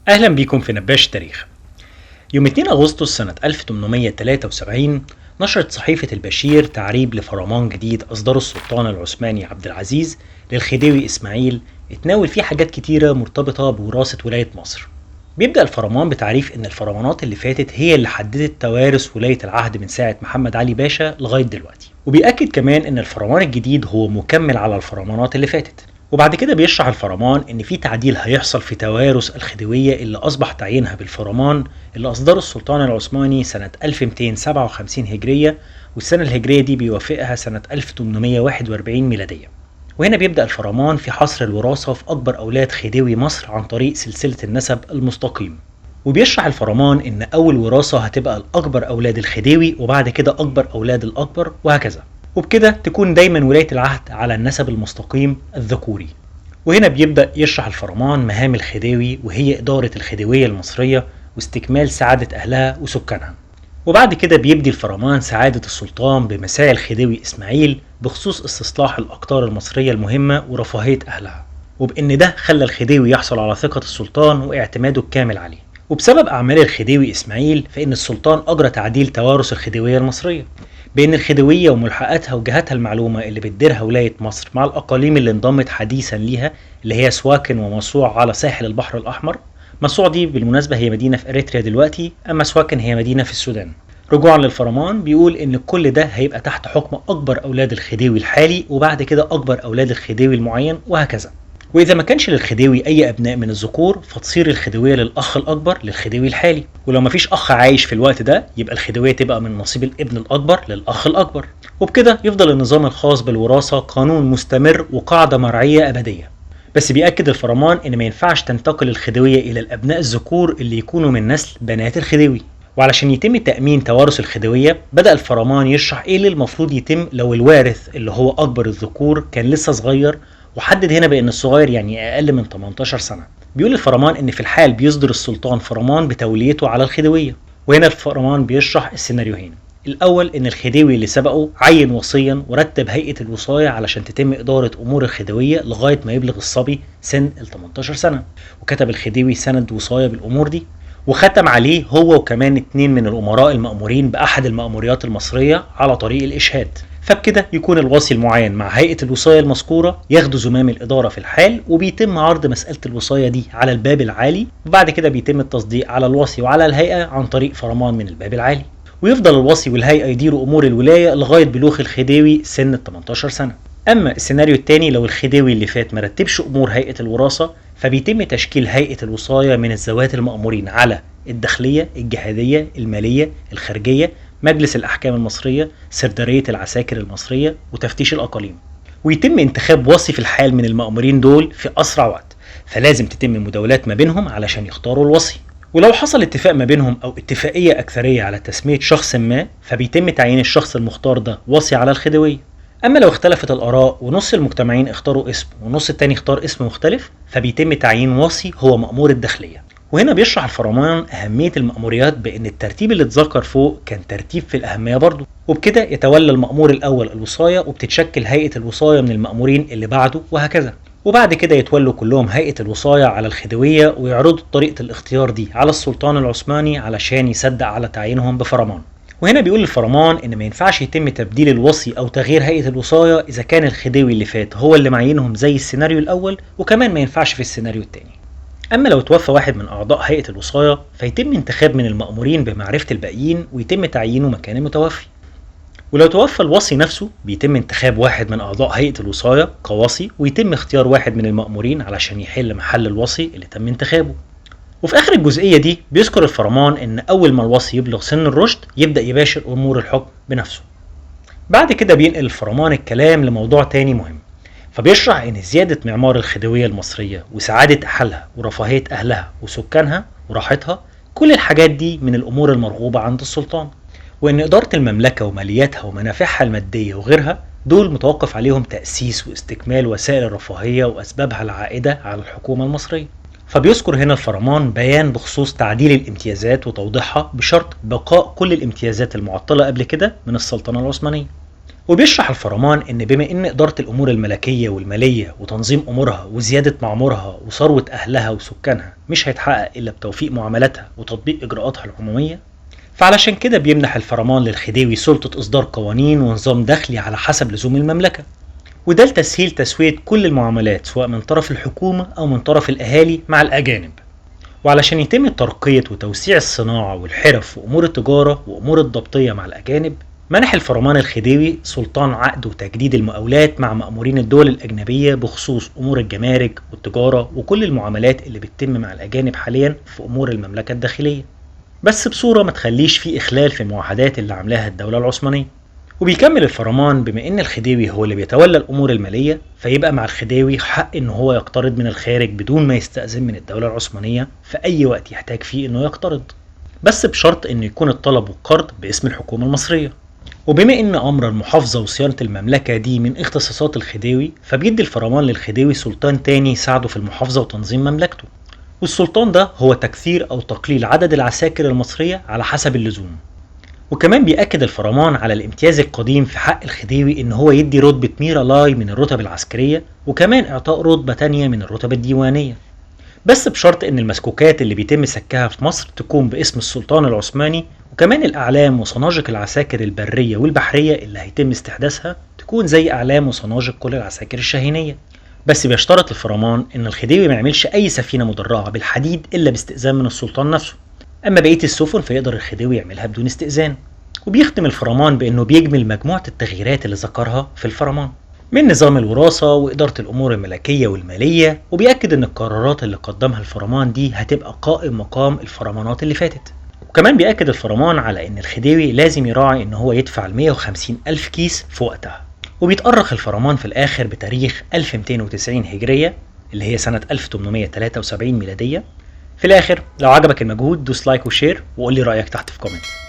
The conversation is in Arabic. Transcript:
أهلا بيكم في نباش التاريخ. يوم 2 أغسطس سنة 1873 نشرت صحيفة البشير تعريب لفرمان جديد أصدره السلطان العثماني عبد العزيز للخديوي إسماعيل، اتناول فيه حاجات كتيرة مرتبطة بوراثة ولاية مصر. بيبدأ الفرمان بتعريف إن الفرمانات اللي فاتت هي اللي حددت توارث ولاية العهد من ساعة محمد علي باشا لغاية دلوقتي، وبيأكد كمان إن الفرمان الجديد هو مكمل على الفرمانات اللي فاتت. وبعد كده بيشرح الفرمان إن في تعديل هيحصل في توارث الخديوية اللي أصبح تعيينها بالفرمان اللي أصدره السلطان العثماني سنة 1257 هجرية، والسنة الهجرية دي بيوافقها سنة 1841 ميلادية. وهنا بيبدأ الفرمان في حصر الوراثة في أكبر أولاد خديوي مصر عن طريق سلسلة النسب المستقيم. وبيشرح الفرمان إن أول وراثة هتبقى الأكبر أولاد الخديوي، وبعد كده أكبر أولاد الأكبر، وهكذا. وبكده تكون دايما ولاية العهد على النسب المستقيم الذكوري. وهنا بيبدأ يشرح الفرمان مهام الخديوي، وهي إدارة الخديوية المصرية واستكمال سعادة أهلها وسكانها. وبعد كده بيبدي الفرمان سعادة السلطان بمساعي الخديوي إسماعيل بخصوص استصلاح الأقطار المصرية المهمة ورفاهية أهلها، وبإن ده خلى الخديوي يحصل على ثقة السلطان واعتماده الكامل عليه. وبسبب أعمال الخديوي إسماعيل فإن السلطان أجرى تعديل توارث الخديوية المصرية بين الخديوية وملحقاتها وجهاتها المعلومة اللي بتديرها ولاية مصر مع الأقاليم اللي انضمت حديثا ليها، اللي هي سواكن ومصوع على ساحل البحر الأحمر. مصوع دي بالمناسبة هي مدينة في أريتريا دلوقتي، أما سواكن هي مدينة في السودان. رجوعا للفرمان بيقول إن كل ده هيبقى تحت حكم أكبر أولاد الخديوي الحالي، وبعد كده أكبر أولاد الخديوي المعين، وهكذا. وإذا ما كانش للخديوي أي أبناء من الذكور فتصير الخديوية للأخ الأكبر للخديوي الحالي، ولو مفيش أخ عايش في الوقت ده يبقى الخديوية تبقى من نصيب الابن الأكبر للأخ الأكبر. وبكده يفضل النظام الخاص بالوراثة قانون مستمر وقاعدة مرعية أبدية. بس بيأكد الفرمان إن ما ينفعش تنتقل الخديوية إلى الأبناء الذكور اللي يكونوا من نسل بنات الخديوي. وعلشان يتم تأمين توارث الخديوية بدأ الفرمان يشرح إيه اللي المفروض يتم لو الوارث اللي هو أكبر الذكور كان لسه صغير، وحدد هنا بأن الصغير يعني أقل من 18 سنة. بيقول الفرمان إن في الحال بيصدر السلطان فرمان بتوليته على الخديوية. وهنا الفرمان بيشرح السيناريوهين: الأول إن الخديوي اللي سبقه عين وصيا ورتب هيئة الوصاية علشان تتم إدارة أمور الخديوية لغاية ما يبلغ الصبي سن ال 18 سنة، وكتب الخديوي سند وصاية بالأمور دي، وختم عليه هو وكمان 2 من الأمراء المأمورين بأحد المأموريات المصرية على طريق الإشهاد. فبكده يكون الوصي المعين مع هيئة الوصاية المذكورة ياخدوا زمام الإدارة في الحال، وبيتم عرض مسألة الوصاية دي على الباب العالي، وبعد كده بيتم التصديق على الوصي وعلى الهيئة عن طريق فرمان من الباب العالي. ويفضل الوصي والهيئة يديروا أمور الولاية لغاية بلوغ الخديوي سن 18 سنة. أما السيناريو الثاني لو الخديوي اللي فات مرتبش أمور هيئة الوراثة، فبيتم تشكيل هيئة الوصاية من الذوات المأمورين على الداخلية، الجهادية، المالية، الخارجية، مجلس الأحكام المصرية، سردارية العساكر المصرية، وتفتيش الأقاليم. ويتم انتخاب وصي في الحال من المأمورين دول في أسرع وقت، فلازم تتم مداولات ما بينهم علشان يختاروا الوصي. ولو حصل اتفاق ما بينهم أو اتفاقية أكثرية على تسمية شخص ما، فبيتم تعيين الشخص المختار ده وصي على الخديوية. أما لو اختلفت الآراء ونص المجتمعين اختاروا اسم ونص التاني اختار اسم مختلف، فبيتم تعيين وصي هو مأمور الداخلية. وهنا بيشرح الفرمان أهمية المأموريات بأن الترتيب اللي اتذكر فوق كان ترتيب في الأهمية برضه، وبكده يتولى المأمور الأول الوصاية، وبتتشكل هيئة الوصاية من المأمورين اللي بعده، وهكذا. وبعد كده يتولوا كلهم هيئة الوصاية على الخديوية، ويعرضوا طريقة الاختيار دي على السلطان العثماني علشان يصدق على تعيينهم بفرمان. وهنا بيقول الفرمان إن ما ينفعش يتم تبديل الوصي أو تغيير هيئة الوصاية إذا كان الخديوي اللي فات هو اللي معينهم زي السيناريو الأول، وكمان ما ينفعش في السيناريو التاني. أما لو توفى واحد من أعضاء هيئة الوصاية فيتم انتخاب من المأمورين بمعرفة الباقيين ويتم تعيينه مكان المتوفي. ولو توفى الوصي نفسه بيتم انتخاب واحد من أعضاء هيئة الوصاية كوصي، ويتم اختيار واحد من المأمورين علشان يحل محل الوصي اللي تم انتخابه. وفي آخر الجزئية دي بيذكر الفرمان إن أول ما الوصي يبلغ سن الرشد يبدأ يباشر أمور الحكم بنفسه. بعد كده بينقل الفرمان الكلام لموضوع تاني مهم، فبيشرح إن زيادة معمار الخديوية المصرية وسعادة أهلها ورفاهية أهلها وسكانها وراحتها، كل الحاجات دي من الأمور المرغوبة عند السلطان، وإن إدارة المملكة ومالياتها ومنافعها المادية وغيرها دول متوقف عليهم تأسيس واستكمال وسائل الرفاهية وأسبابها العائدة على الحكومة المصرية. فبيذكر هنا الفرمان بيان بخصوص تعديل الامتيازات وتوضيحها بشرط بقاء كل الامتيازات المعطلة قبل كده من السلطنة العثمانية. وبيشرح الفرمان إن بما إن إدارة الأمور الملكية والمالية وتنظيم أمورها وزيادة معمورها وثروة أهلها وسكانها مش هيتحقق إلا بتوفيق معاملاتها وتطبيق إجراءاتها العمومية، فعلشان كده بيمنح الفرمان للخديوي سلطة إصدار قوانين ونظام دخلي على حسب لزوم المملكة، وده لتسهيل تسوية كل المعاملات سواء من طرف الحكومة أو من طرف الأهالي مع الأجانب. وعلشان يتم ترقية وتوسيع الصناعة والحرف وأمور التجارة وأمور الضبطية مع الأجانب، منح الفرمان الخديوي سلطان عقد وتجديد المقاولات مع مأمورين الدول الأجنبية بخصوص أمور الجمارك والتجارة وكل المعاملات اللي بتتم مع الأجانب حاليا في أمور المملكة الداخلية، بس بصورة ما تخليش فيه إخلال في المعاهدات اللي عاملاها الدولة العثمانية. وبيكمل الفرمان بما ان الخديوي هو اللي بيتولى الامور الماليه، فيبقى مع الخديوي حق ان هو يقترض من الخارج بدون ما يستأذن من الدوله العثمانيه في اي وقت يحتاج فيه انه يقترض، بس بشرط انه يكون الطلب والقرض باسم الحكومه المصريه. وبما ان امر المحافظه وصيانه المملكه دي من اختصاصات الخديوي، فبيدي الفرمان للخديوي سلطان تاني يساعده في المحافظه وتنظيم مملكته، والسلطان ده هو تكثير او تقليل عدد العساكر المصريه على حسب اللزوم. وكمان بيأكد الفرمان على الامتياز القديم في حق الخديوي ان هو يدي رتبة ميرالاي من الرتب العسكرية، وكمان اعطاء رتبة تانية من الرتب الديوانية، بس بشرط ان المسكوكات اللي بيتم سكها في مصر تكون باسم السلطان العثماني، وكمان الاعلام وصناجق العساكر البرية والبحرية اللي هيتم استحداثها تكون زي اعلام وصناجق كل العساكر الشاهينية. بس بيشترط الفرمان ان الخديوي ما يعملش اي سفينة مدرعة بالحديد الا باستئذان من السلطان نفسه، اما بقية السفن فيقدر الخديوي يعملها بدون استئذان. وبيختم الفرمان بانه بيجمل مجموعة التغييرات اللي ذكرها في الفرمان من نظام الوراثة وإدارة الأمور الملكية والمالية، وبيأكد ان القرارات اللي قدمها الفرمان دي هتبقى قائم مقام الفرمانات اللي فاتت. وكمان بيأكد الفرمان على ان الخديوي لازم يراعي ان هو يدفع 150 ألف كيس في وقتها. وبيتأرخ الفرمان في الآخر بتاريخ 1290 هجرية اللي هي سنة 1873 ميلادية. في الآخر لو عجبك المجهود دوس لايك وشير وقول لي رأيك تحت في كومنت.